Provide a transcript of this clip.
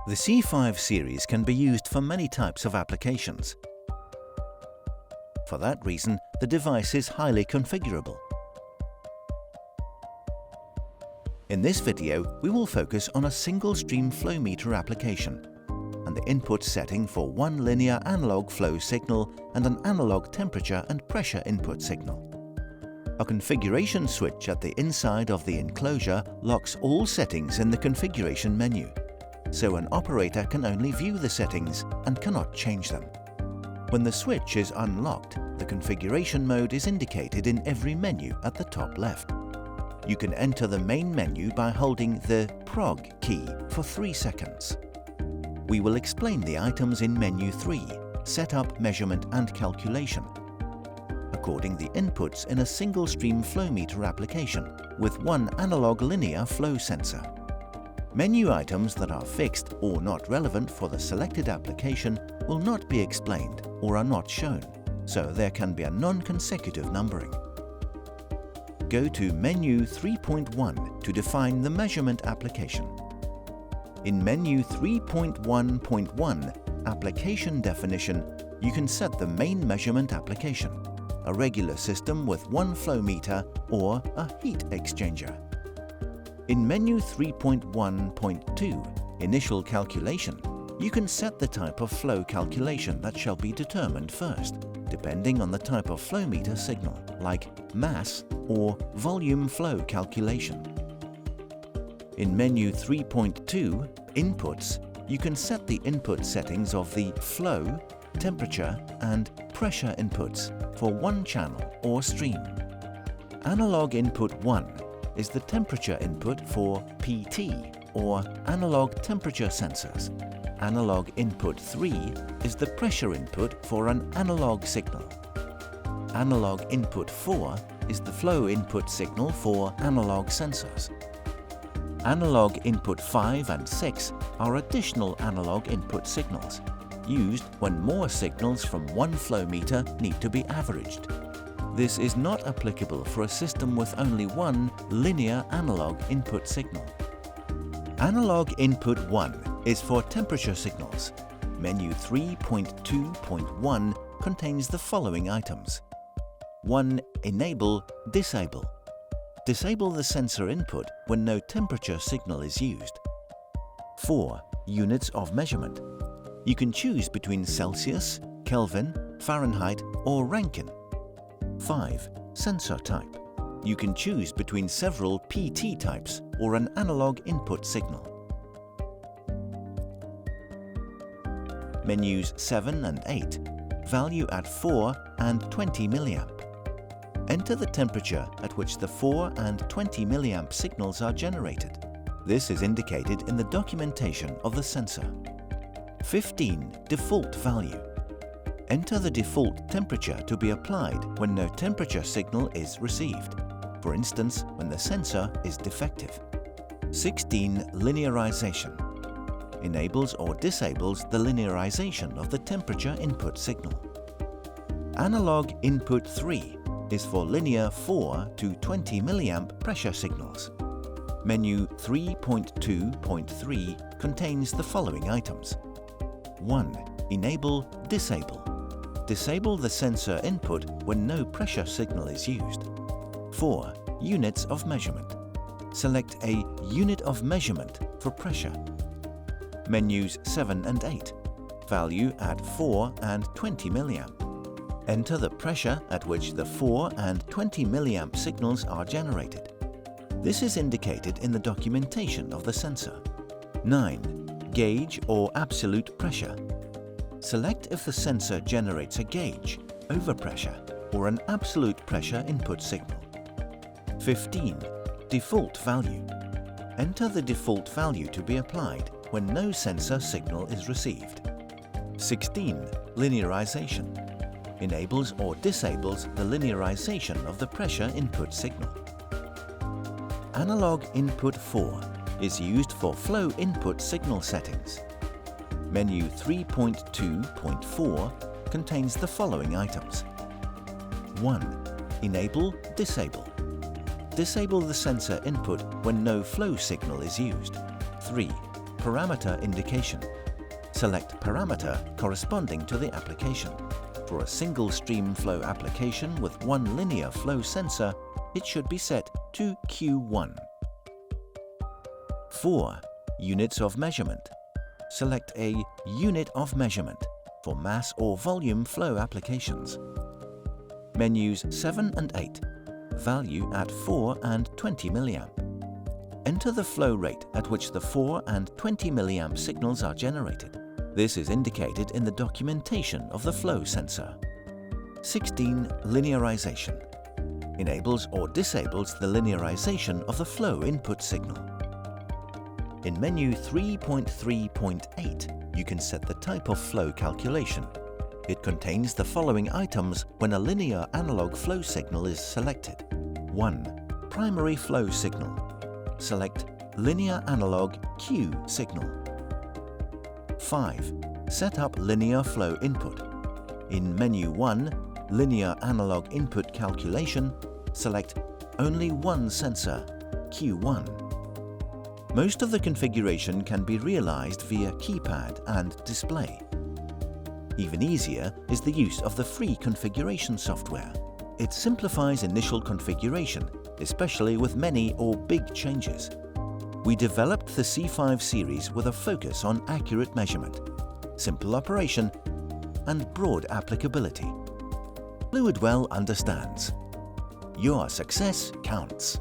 The C5 series can be used for many types of applications. For that reason, the device is highly configurable. In this video, we will focus on a single-stream flow meter application and the input setting for one linear analog flow signal and an analog temperature and pressure input signal. A configuration switch at the inside of the enclosure locks all settings in the configuration menu, so an operator can only view the settings and cannot change them. When the switch is unlocked, the configuration mode is indicated in every menu at the top left. You can enter the main menu by holding the prog key for 3 seconds. We will explain the items in menu 3, Setup, Measurement and Calculation, according the inputs in a single-stream flow meter application with one analog linear flow sensor. Menu items that are fixed or not relevant for the selected application will not be explained or are not shown, so there can be a non-consecutive numbering. Go to menu 3.1 to define the measurement application. In menu 3.1.1 Application Definition, you can set the main measurement application, a regular system with one flow meter or a heat exchanger. In menu 3.1.2 Initial Calculation, you can set the type of flow calculation that shall be determined first, depending on the type of flow meter signal, like mass or volume flow calculation. In menu 3.2 Inputs, you can set the input settings of the flow, temperature and pressure inputs for one channel or stream. Analog input 1 is the temperature input for PT or analog temperature sensors. Analog input 3 is the pressure input for an analog signal. Analog input 4 is the flow input signal for analog sensors. Analog input 5 and 6 are additional analog input signals, used when more signals from one flow meter need to be averaged. This is not applicable for a system with only one linear analog input signal. Analog input 1 is for temperature signals. Menu 3.2.1 contains the following items. 1. Enable, disable. Disable the sensor input when no temperature signal is used. 4. Units of measurement. You can choose between Celsius, Kelvin, Fahrenheit or Rankine. 5. Sensor type. You can choose between several PT types or an analog input signal. Menus 7 and 8. Value at 4 and 20 mA. Enter the temperature at which the 4 and 20 mA signals are generated. This is indicated in the documentation of the sensor. 15. Default value. Enter the default temperature to be applied when no temperature signal is received, for instance, when the sensor is defective. 16. Linearization. Enables or disables the linearization of the temperature input signal. Analog input 3 is for linear 4 to 20 mA pressure signals. Menu 3.2.3 contains the following items. 1. Enable, disable. Disable the sensor input when no pressure signal is used. 4. Units of measurement. Select a unit of measurement for pressure. Menus 7 and 8. Value at 4 and 20 mA. Enter the pressure at which the 4 and 20 mA signals are generated. This is indicated in the documentation of the sensor. 9. Gauge or absolute pressure. Select if the sensor generates a gauge, overpressure, or an absolute pressure input signal. 15. Default value. Enter the default value to be applied when no sensor signal is received. 16. Linearization. Enables or disables the linearization of the pressure input signal. Analog input 4 is used for flow input signal settings. Menu 3.2.4 contains the following items. 1. Enable, disable. Disable the sensor input when no flow signal is used. 3. parameter indication. Select parameter corresponding to the application. For a single stream flow application with one linear flow sensor, it should be set to Q1. 4. Units of measurement. Select a unit of measurement for mass or volume flow applications. Menus 7 and 8. Value at 4 and 20 mA. Enter the flow rate at which the 4 and 20 mA signals are generated. This is indicated in the documentation of the flow sensor. 16. Linearization. Enables or disables the linearization of the flow input signal. In menu 3.3.8, you can set the type of flow calculation. It contains the following items when a linear analog flow signal is selected. 1. Primary flow signal. Select linear analog Q signal. 5. Set up linear flow input. In menu 1, linear analog input calculation, select only one sensor, Q1. Most of the configuration can be realized via keypad and display. Even easier is the use of the free configuration software. It simplifies initial configuration, especially with many or big changes. We developed the C5-Series with a focus on accurate measurement, simple operation, and broad applicability. Fluidwell understands. Your success counts.